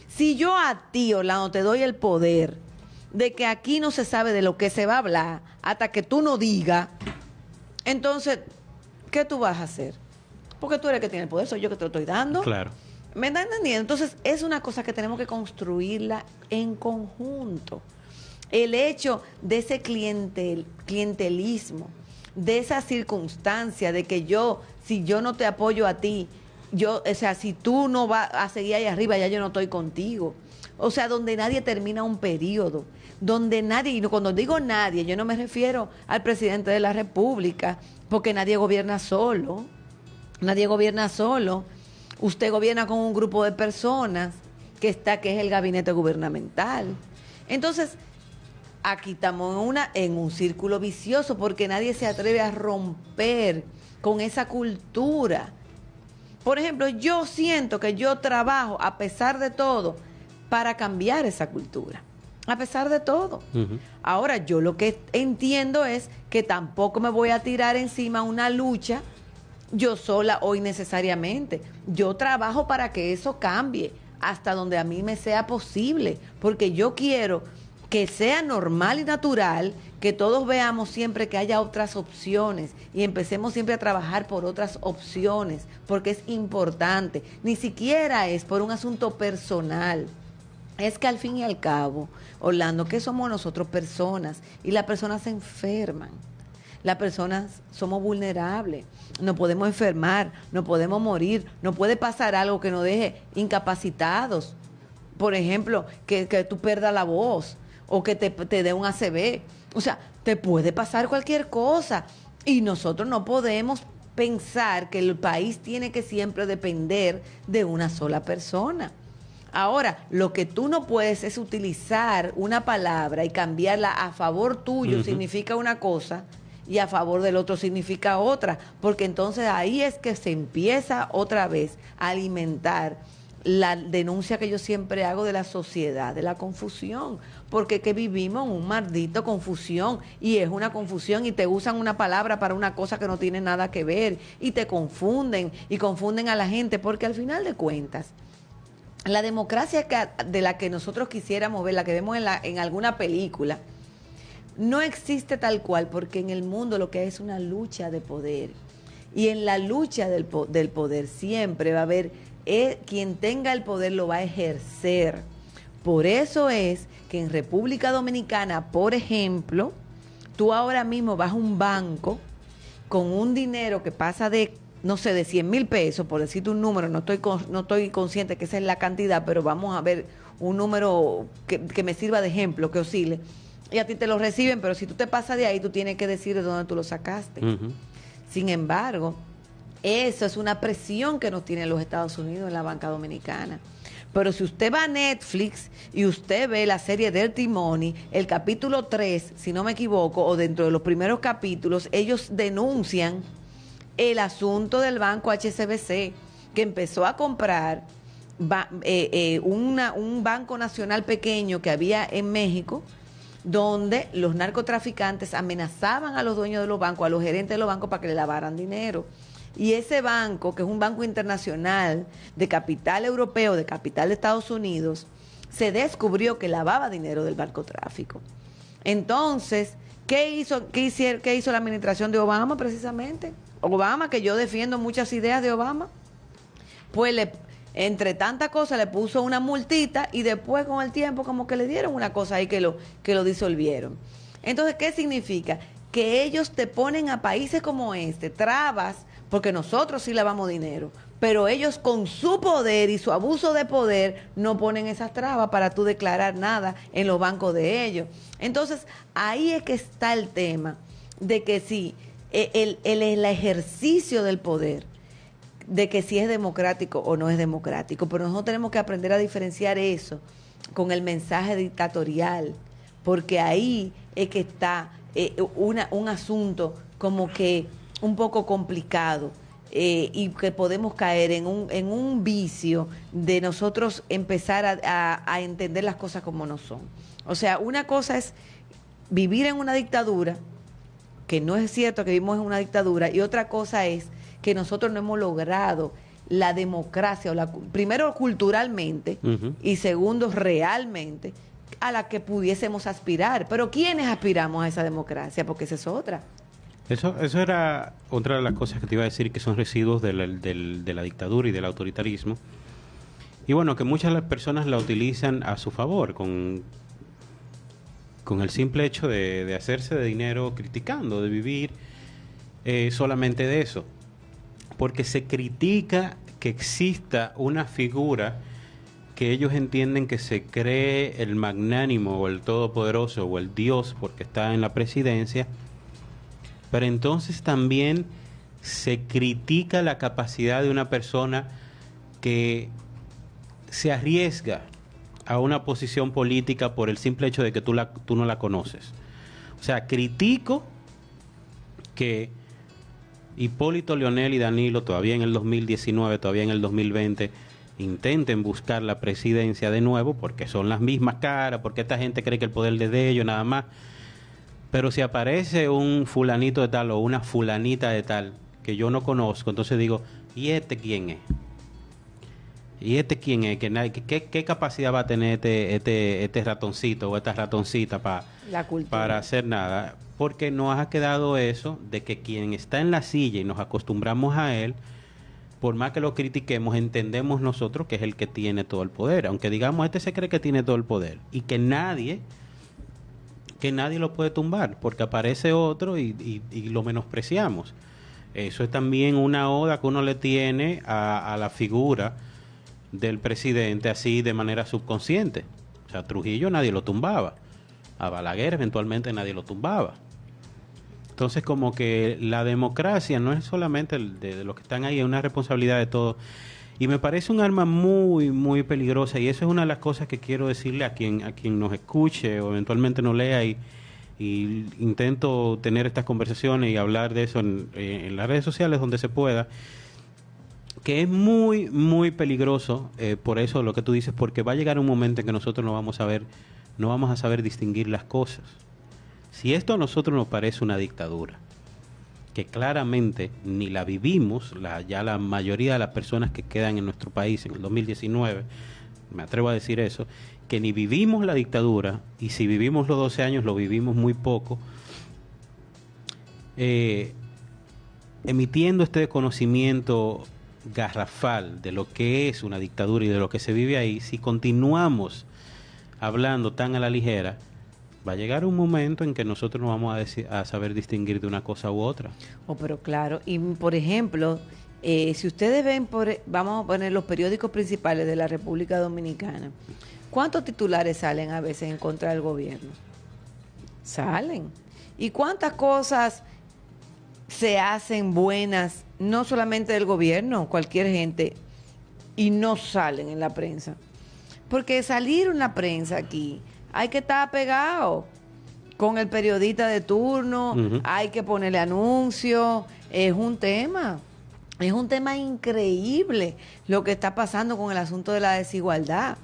si yo a ti, Orlando, te doy el poder de que aquí no se sabe de lo que se va a hablar hasta que tú no digas, entonces, ¿qué tú vas a hacer? Porque tú eres el que tiene el poder, soy yo que te lo estoy dando. Claro. ¿Me estás entendiendo? Entonces, es una cosa que tenemos que construirla en conjunto. El hecho de ese clientelismo, de esa circunstancia de que si yo no te apoyo a ti, si tú no vas a seguir ahí arriba, ya yo no estoy contigo. O sea, donde nadie termina un periodo, donde nadie, y cuando digo nadie, yo no me refiero al presidente de la República, porque nadie gobierna solo. Usted gobierna con un grupo de personas que es el gabinete gubernamental. Entonces, aquí estamos en un círculo vicioso porque nadie se atreve a romper con esa cultura. Por ejemplo, yo siento que yo trabajo, a pesar de todo, para cambiar esa cultura. A pesar de todo. Ahora, yo lo que entiendo es que tampoco me voy a tirar encima una lucha yo sola o innecesariamente. Yo trabajo para que eso cambie hasta donde a mí me sea posible, porque yo quiero que sea normal y natural que todos veamos siempre que haya otras opciones y empecemos siempre a trabajar por otras opciones, porque es importante. Ni siquiera es por un asunto personal. Es que al fin y al cabo, Orlando, ¿qué somos nosotros? Personas. Y las personas se enferman. Las personas somos vulnerables. Nos podemos enfermar, nos podemos morir, nos puede pasar algo que nos deje incapacitados. Por ejemplo, que tú pierdas la voz o que te dé un ACV. O sea, te puede pasar cualquier cosa. Y nosotros no podemos pensar que el país tiene que siempre depender de una sola persona. Ahora, lo que tú no puedes es utilizar una palabra y cambiarla a favor tuyo, significa una cosa, y a favor del otro significa otra, porque entonces ahí es que se empieza otra vez a alimentar la denuncia que yo siempre hago de la sociedad, de la confusión, porque que vivimos en un maldito confusión, y es una confusión, y te usan una palabra para una cosa que no tiene nada que ver, y te confunden, y confunden a la gente, porque al final de cuentas, la democracia de la que nosotros quisiéramos ver, la que vemos en alguna película, no existe tal cual, porque en el mundo lo que hay es una lucha de poder. Y en la lucha del poder siempre va a haber quien tenga el poder lo va a ejercer. Por eso es que en República Dominicana, por ejemplo, tú ahora mismo vas a un banco con un dinero que pasa de, no sé, de 100,000 pesos, por decirte un número, no estoy consciente que esa es la cantidad, pero vamos a ver un número que me sirva de ejemplo, que oscile. Y a ti te lo reciben, pero si tú te pasas de ahí, tú tienes que decir de dónde tú lo sacaste. Sin embargo, eso es una presión que nos tienen los Estados Unidos en la banca dominicana. Pero si usted va a Netflix y usted ve la serie Dirty Money, el capítulo 3, si no me equivoco, o dentro de los primeros capítulos, ellos denuncian el asunto del banco HSBC, que empezó a comprar un banco nacional pequeño que había en México, donde los narcotraficantes amenazaban a los dueños de los bancos, a los gerentes de los bancos, para que le lavaran dinero. Y ese banco, que es un banco internacional de capital europeo, de capital de Estados Unidos, se descubrió que lavaba dinero del narcotráfico. Entonces, ¿qué hizo la administración de Obama precisamente? Obama, que yo defiendo muchas ideas de Obama, pues entre tantas cosas le puso una multita y después con el tiempo como que le dieron una cosa ahí que lo disolvieron. Entonces, ¿qué significa? Que ellos te ponen a países como este trabas, porque nosotros sí lavamos dinero, pero ellos con su poder y su abuso de poder no ponen esas trabas para tú declarar nada en los bancos de ellos. Entonces, ahí es que está el tema de que sí, el ejercicio del poder, de que si es democrático o no es democrático, pero nosotros tenemos que aprender a diferenciar eso con el mensaje dictatorial, porque ahí es que está un asunto como que un poco complicado, y que podemos caer en un vicio de nosotros empezar a entender las cosas como no son. O sea, una cosa es vivir en una dictadura, que no es cierto que vivimos en una dictadura, y otra cosa es que nosotros no hemos logrado la democracia, primero culturalmente, y segundo realmente, a la que pudiésemos aspirar. Pero ¿quiénes aspiramos a esa democracia? Porque esa es otra. Eso era otra de las cosas que te iba a decir, que son residuos de la dictadura y del autoritarismo. Y bueno, que muchas de las personas la utilizan a su favor, con el simple hecho de hacerse de dinero criticando, de vivir solamente de eso. Porque se critica que exista una figura que ellos entienden que se cree el magnánimo o el todopoderoso o el Dios porque está en la presidencia, pero entonces también se critica la capacidad de una persona que se arriesga a una posición política por el simple hecho de que tú no la conoces. O sea, critico que Hipólito, Leonel y Danilo todavía en el 2019, todavía en el 2020 intenten buscar la presidencia de nuevo porque son las mismas caras, porque esta gente cree que el poder es de ellos nada más. Pero si aparece un fulanito de tal o una fulanita de tal que yo no conozco, entonces digo, ¿y este quién es? ¿Y este quién es? ¿Qué capacidad va a tener este ratoncito o esta ratoncita para hacer nada? Porque nos ha quedado eso de que quien está en la silla y nos acostumbramos a él, por más que lo critiquemos, entendemos nosotros que es el que tiene todo el poder. Aunque digamos, este se cree que tiene todo el poder y que nadie lo puede tumbar, porque aparece otro y lo menospreciamos. Eso es también una oda que uno le tiene a la figura del presidente, así de manera subconsciente. O sea, a Trujillo nadie lo tumbaba, a Balaguer eventualmente nadie lo tumbaba. Entonces, como que la democracia no es solamente de los que están ahí, es una responsabilidad de todos. Y me parece un arma muy, muy peligrosa, y eso es una de las cosas que quiero decirle a quien nos escuche o eventualmente nos lea, y intento tener estas conversaciones y hablar de eso en las redes sociales donde se pueda, que es muy, muy peligroso, por eso lo que tú dices, porque va a llegar un momento en que nosotros no vamos a saber distinguir las cosas. Si esto a nosotros nos parece una dictadura, que claramente ni la vivimos, ya la mayoría de las personas que quedan en nuestro país en el 2019, me atrevo a decir eso, que ni vivimos la dictadura, y si vivimos los 12 años lo vivimos muy poco, emitiendo este conocimiento garrafal de lo que es una dictadura y de lo que se vive ahí, si continuamos hablando tan a la ligera, va a llegar un momento en que nosotros no vamos a saber distinguir de una cosa u otra. Pero claro, y por ejemplo, si ustedes ven, vamos a poner los periódicos principales de la República Dominicana, ¿cuántos titulares salen a veces en contra del gobierno? Salen. ¿Y cuántas cosas se hacen buenas, no solamente del gobierno, cualquier gente, y no salen en la prensa? Porque salir en la prensa aquí, hay que estar pegado con el periodista de turno, hay que ponerle anuncios, es un tema increíble lo que está pasando con el asunto de la desigualdad,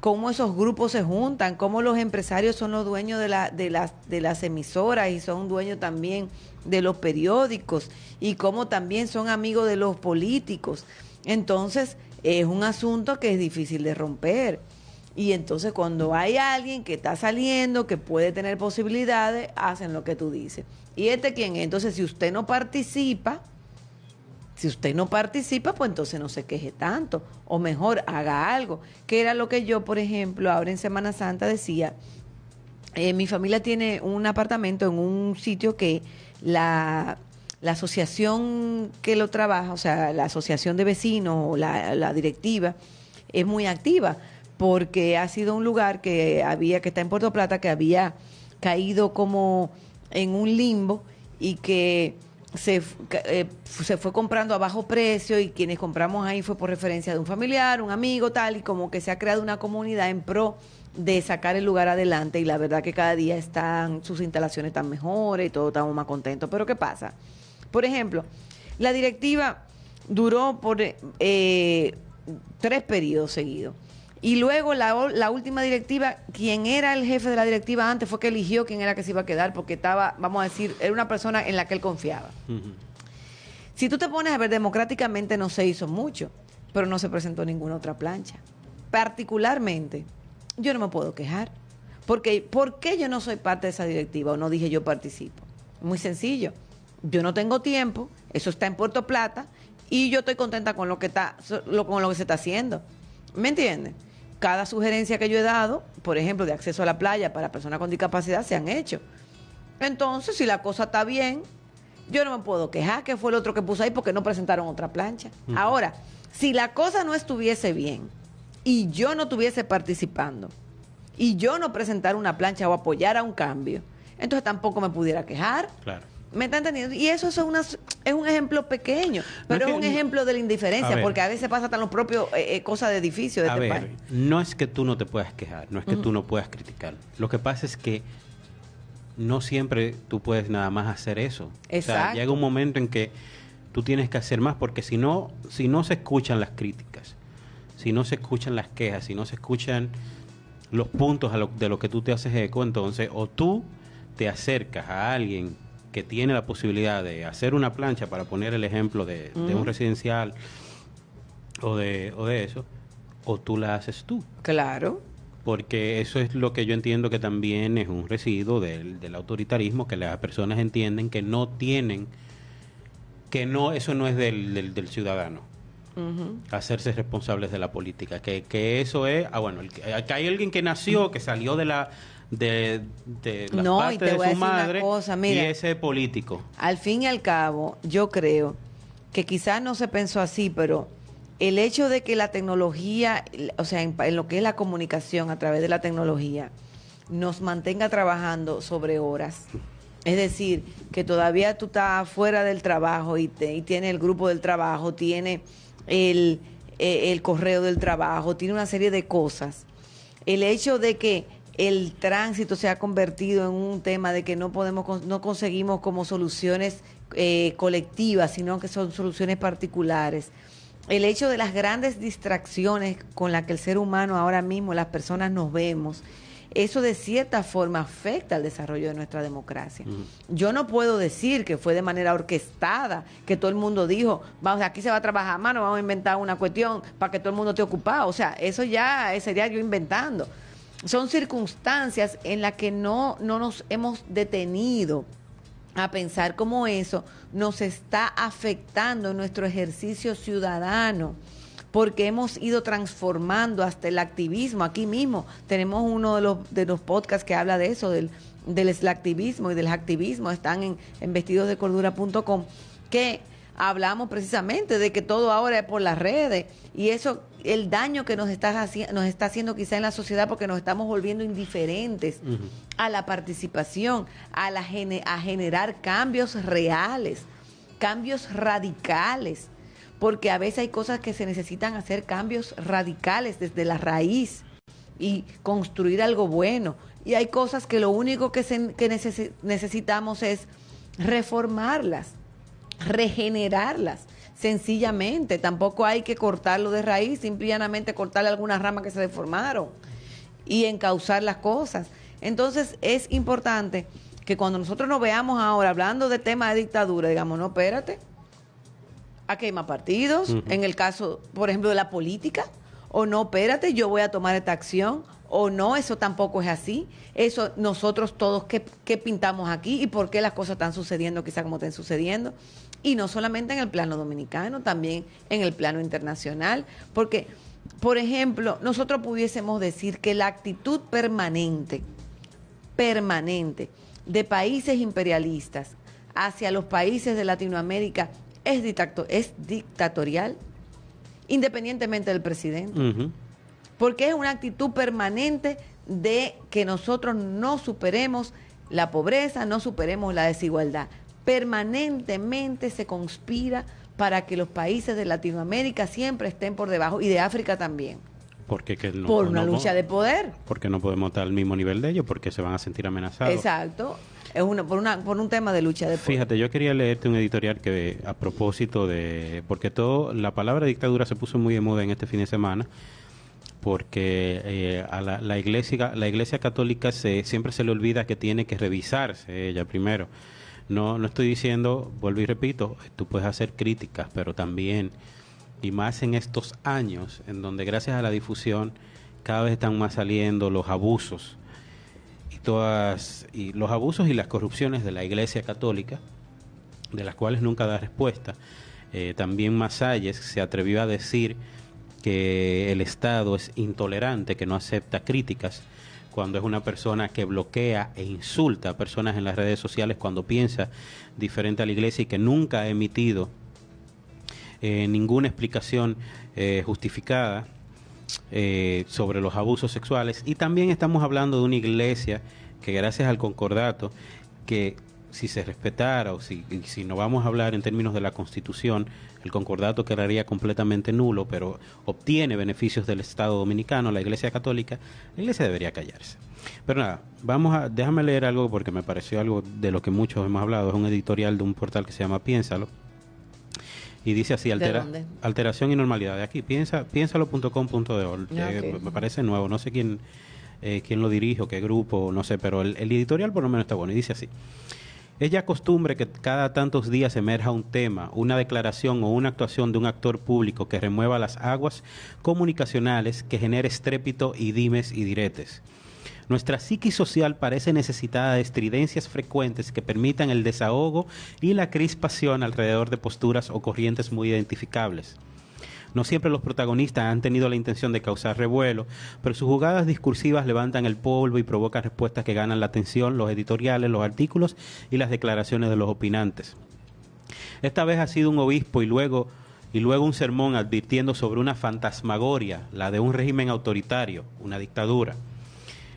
cómo esos grupos se juntan, cómo los empresarios son los dueños de las emisoras y son dueños también de los periódicos, y cómo también son amigos de los políticos. Entonces, es un asunto que es difícil de romper. Y entonces, cuando hay alguien que está saliendo, que puede tener posibilidades, hacen lo que tú dices. ¿Y este quién es? Entonces, si usted no participa, pues entonces no se queje tanto, o mejor, haga algo, que era lo que yo, por ejemplo, ahora en Semana Santa decía. Mi familia tiene un apartamento en un sitio que la asociación que lo trabaja, o sea, la asociación de vecinos o la directiva, es muy activa, porque ha sido un lugar que está en Puerto Plata, que había caído como en un limbo, y que se fue comprando a bajo precio, y quienes compramos ahí fue por referencia de un familiar, un amigo, tal, y como que se ha creado una comunidad en pro de sacar el lugar adelante, y la verdad que cada día sus instalaciones están mejores y todos estamos más contentos. Pero ¿qué pasa? Por ejemplo, la directiva duró por 3 periodos seguidos, y luego la última directiva, quien era el jefe de la directiva antes fue que eligió quién era que se iba a quedar, porque estaba, vamos a decir, era una persona en la que él confiaba. Si tú te pones a ver, democráticamente no se hizo mucho, pero no se presentó ninguna otra plancha. Particularmente, yo no me puedo quejar, porque ¿por qué yo no soy parte de esa directiva o no dije yo participo? Muy sencillo, yo no tengo tiempo, eso está en Puerto Plata, y yo estoy contenta con lo que con lo que se está haciendo. ¿Me entiendes? Cada sugerencia que yo he dado, por ejemplo, de acceso a la playa para personas con discapacidad, se han hecho. Entonces, si la cosa está bien, yo no me puedo quejar, que fue el otro que puso ahí porque no presentaron otra plancha. Ahora, si la cosa no estuviese bien y yo no estuviese participando y yo no presentara una plancha o apoyara un cambio, entonces tampoco me pudiera quejar. Claro. ¿Me está entendiendo? Y eso es un ejemplo pequeño, pero es un ejemplo de la indiferencia, porque a veces pasa hasta los propios cosas de edificios de este país. No es que tú no te puedas quejar, no es que tú no puedas criticar. Lo que pasa es que no siempre tú puedes nada más hacer eso. Exacto. O sea, llega un momento en que tú tienes que hacer más, porque si no se escuchan las críticas, si no se escuchan las quejas, si no se escuchan los puntos de lo que tú te haces eco, entonces o tú te acercas a alguien que tiene la posibilidad de hacer una plancha, para poner el ejemplo de un residencial o de eso, o tú la haces tú. Claro. Porque eso es lo que yo entiendo que también es un residuo del autoritarismo, que las personas entienden que no tienen, que no, eso no es del ciudadano. Hacerse responsables de la política, que eso es, que hay alguien que nació, que salió de las partes de su madre, mira, y ese es político. Al fin y al cabo, yo creo que quizás no se pensó así, pero el hecho de que la tecnología, o sea, en lo que es la comunicación a través de la tecnología, nos mantenga trabajando sobre horas. Es decir, que todavía tú estás fuera del trabajo y tiene el grupo del trabajo, tiene el correo del trabajo, tiene una serie de cosas. El hecho de que el tránsito se ha convertido en un tema de que no conseguimos como soluciones colectivas, sino que son soluciones particulares. El hecho de las grandes distracciones con las que el ser humano ahora mismo, las personas nos vemos, eso de cierta forma afecta al desarrollo de nuestra democracia. Yo no puedo decir que fue de manera orquestada, que todo el mundo dijo, vamos, aquí se va a trabajar más, no vamos a inventar una cuestión para que todo el mundo esté ocupado. O sea, eso ya sería yo inventando. Son circunstancias en las que no nos hemos detenido a pensar cómo eso nos está afectando en nuestro ejercicio ciudadano, porque hemos ido transformando hasta el activismo. Aquí mismo tenemos uno de los podcasts que habla de eso, del slacktivismo y del activismo, están en vestidosdecordura.com, que hablamos precisamente de que todo ahora es por las redes, y eso, el daño que nos está haciendo quizá en la sociedad, porque nos estamos volviendo indiferentes a la participación, a generar cambios reales, cambios radicales, porque a veces hay cosas que se necesitan hacer cambios radicales desde la raíz y construir algo bueno, y hay cosas que lo único que necesitamos es reformarlas, regenerarlas, sencillamente. Tampoco hay que cortarlo de raíz, simplemente cortarle algunas ramas que se deformaron y encauzar las cosas. Entonces es importante que cuando nosotros nos veamos ahora hablando de temas de dictadura, digamos, no, espérate, aquí hay más partidos, en el caso, por ejemplo, de la política, o no, espérate, yo voy a tomar esta acción, o no, eso tampoco es así. Eso nosotros todos, ¿qué pintamos aquí y por qué las cosas están sucediendo quizá como están sucediendo? Y no solamente en el plano dominicano, también en el plano internacional, porque, por ejemplo, nosotros pudiésemos decir que la actitud permanente de países imperialistas hacia los países de Latinoamérica es dictatorial, independientemente del presidente. Porque es una actitud permanente de que nosotros no superemos la pobreza, no superemos la desigualdad. Permanentemente se conspira para que los países de Latinoamérica siempre estén por debajo, y de África también. Por una lucha de poder. Porque no podemos estar al mismo nivel de ellos, porque se van a sentir amenazados. Exacto. Es por un tema de lucha de poder. Fíjate, yo quería leerte un editorial que a propósito de... Porque la palabra dictadura se puso muy de moda en este fin de semana, porque a la iglesia católica siempre se le olvida que tiene que revisarse ella primero. No estoy diciendo, vuelvo y repito, tú puedes hacer críticas, pero también, y más en estos años, en donde gracias a la difusión cada vez están más saliendo los abusos y los abusos y las corrupciones de la Iglesia Católica, de las cuales nunca da respuesta. También Masalles se atrevió a decir que el Estado es intolerante, que no acepta críticas, cuando es una persona que bloquea e insulta a personas en las redes sociales cuando piensa diferente a la Iglesia, y que nunca ha emitido ninguna explicación justificada sobre los abusos sexuales. Y también estamos hablando de una iglesia que, gracias al concordato, que si se respetara, o si no vamos a hablar en términos de la Constitución, el concordato quedaría completamente nulo, pero obtiene beneficios del Estado dominicano, la Iglesia Católica. La Iglesia debería callarse. Pero nada, déjame leer algo porque me pareció algo de lo que muchos hemos hablado. Es un editorial de un portal que se llama Piénsalo, y dice así: alteración y normalidad. De aquí, piénsalo.com.de. Me parece nuevo, no sé quién lo dirige o qué grupo, no sé, pero el editorial por lo menos está bueno, y dice así: Es ya costumbre que cada tantos días emerja un tema, una declaración o una actuación de un actor público que remueva las aguas comunicacionales, que genere estrépito y dimes y diretes. Nuestra psiquis social parece necesitada de estridencias frecuentes que permitan el desahogo y la crispación alrededor de posturas o corrientes muy identificables. No siempre los protagonistas han tenido la intención de causar revuelo, pero sus jugadas discursivas levantan el polvo y provocan respuestas que ganan la atención, los editoriales, los artículos y las declaraciones de los opinantes. Esta vez ha sido un obispo y luego un sermón advirtiendo sobre una fantasmagoria, la de un régimen autoritario, una dictadura.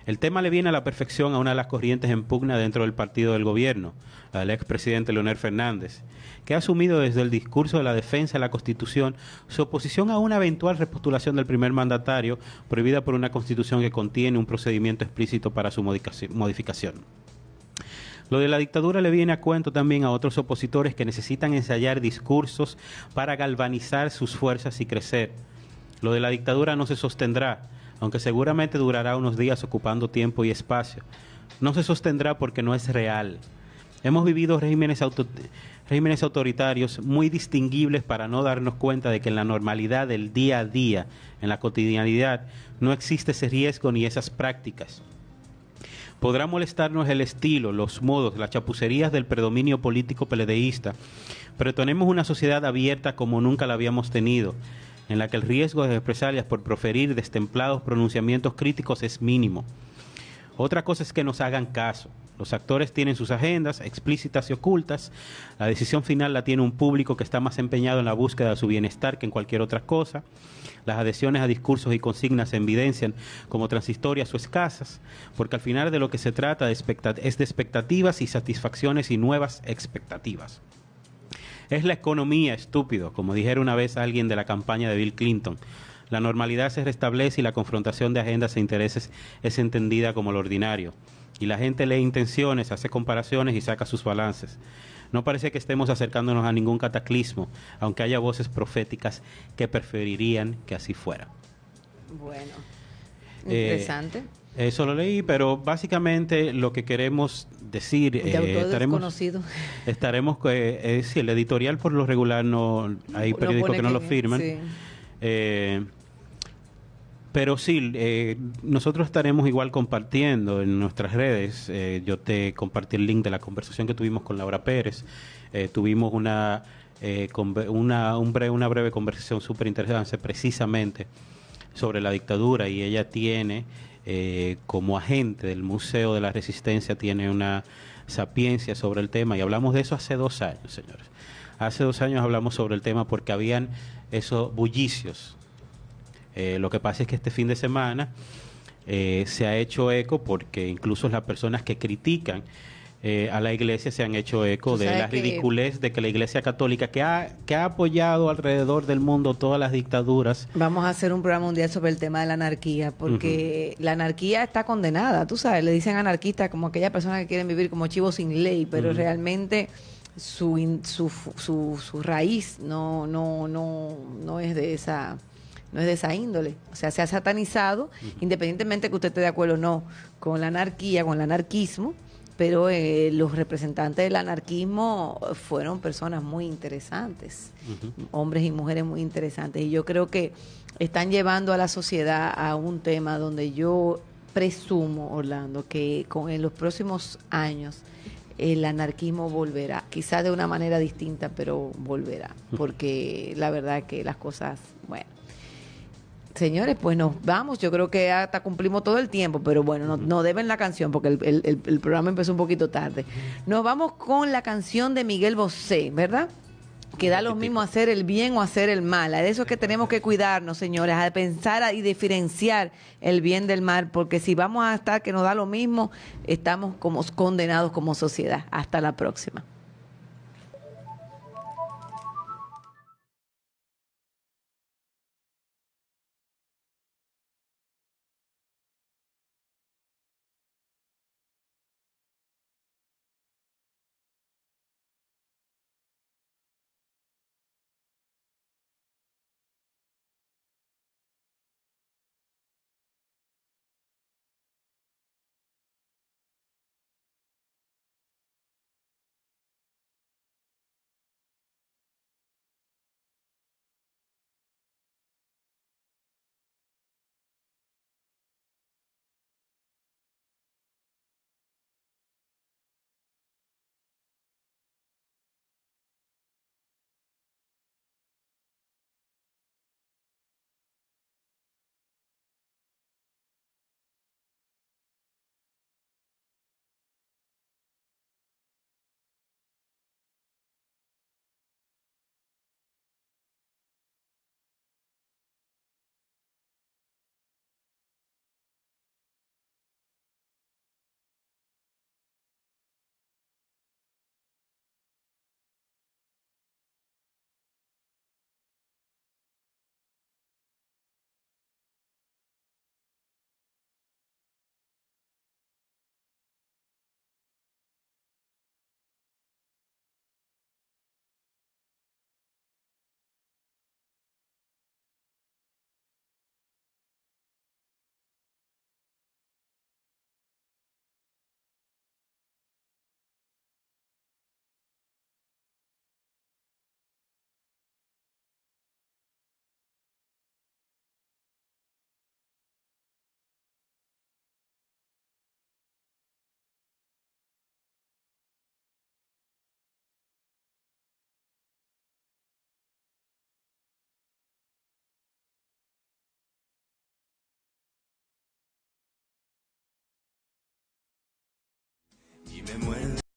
El tema le viene a la perfección a una de las corrientes en pugna dentro del partido del gobierno, la del expresidente Leonel Fernández, que ha asumido desde el discurso de la defensa de la Constitución su oposición a una eventual repostulación del primer mandatario, prohibida por una Constitución que contiene un procedimiento explícito para su modificación. Lo de la dictadura le viene a cuento también a otros opositores que necesitan ensayar discursos para galvanizar sus fuerzas y crecer. Lo de la dictadura no se sostendrá, aunque seguramente durará unos días ocupando tiempo y espacio. No se sostendrá porque no es real. Hemos vivido regímenes autoritarios muy distinguibles para no darnos cuenta de que en la normalidad del día a día, en la cotidianidad, no existe ese riesgo ni esas prácticas. Podrá molestarnos el estilo, los modos, las chapucerías del predominio político peledeísta, pero tenemos una sociedad abierta como nunca la habíamos tenido, en la que el riesgo de represalias por proferir destemplados pronunciamientos críticos es mínimo. Otra cosa es que nos hagan caso. Los actores tienen sus agendas explícitas y ocultas. La decisión final la tiene un público que está más empeñado en la búsqueda de su bienestar que en cualquier otra cosa. Las adhesiones a discursos y consignas se evidencian como transitorias o escasas, porque al final de lo que se trata es de expectativas y satisfacciones y nuevas expectativas. Es la economía, estúpido, como dijera una vez alguien de la campaña de Bill Clinton. La normalidad se restablece y la confrontación de agendas e intereses es entendida como lo ordinario. Y la gente lee intenciones, hace comparaciones y saca sus balances. No parece que estemos acercándonos a ningún cataclismo, aunque haya voces proféticas que preferirían que así fuera. Bueno, interesante. Eso lo leí, pero básicamente lo que queremos decir... estaremos sí, el editorial por lo regular no hay periódicos que no lo firman. Sí. Pero sí, nosotros estaremos igual compartiendo en nuestras redes. Yo te compartí el link de la conversación que tuvimos con Laura Pérez. Tuvimos una breve conversación súper interesante precisamente sobre la dictadura, y ella tiene, como agente del Museo de la Resistencia, tiene una sapiencia sobre el tema, y hablamos de eso hace 2 años, señores. Hace 2 años hablamos sobre el tema porque habían esos bullicios. Lo que pasa es que este fin de semana se ha hecho eco, porque incluso las personas que critican a la iglesia se han hecho eco de la ridiculez de que la Iglesia Católica, que ha apoyado alrededor del mundo todas las dictaduras. Vamos a hacer un programa mundial sobre el tema de la anarquía, porque la anarquía está condenada, tú sabes, le dicen anarquistas como aquellas personas que quieren vivir como chivos sin ley, pero realmente su raíz no es de esa... No es de esa índole. O sea, se ha satanizado, independientemente que usted esté de acuerdo o no con la anarquía, con el anarquismo, pero los representantes del anarquismo fueron personas muy interesantes, hombres y mujeres muy interesantes. Y yo creo que están llevando a la sociedad a un tema donde yo presumo, Orlando, que en los próximos años el anarquismo volverá, quizás de una manera distinta, pero volverá, porque la verdad que las cosas, bueno. Señores, pues nos vamos. Yo creo que hasta cumplimos todo el tiempo, pero bueno, no deben la canción porque el programa empezó un poquito tarde. Nos vamos con la canción de Miguel Bosé, ¿verdad? Que da lo mismo hacer el bien o hacer el mal. De eso es que tenemos que cuidarnos, señores, a pensar y diferenciar el bien del mal, porque si vamos a estar que nos da lo mismo, estamos como condenados como sociedad. Hasta la próxima.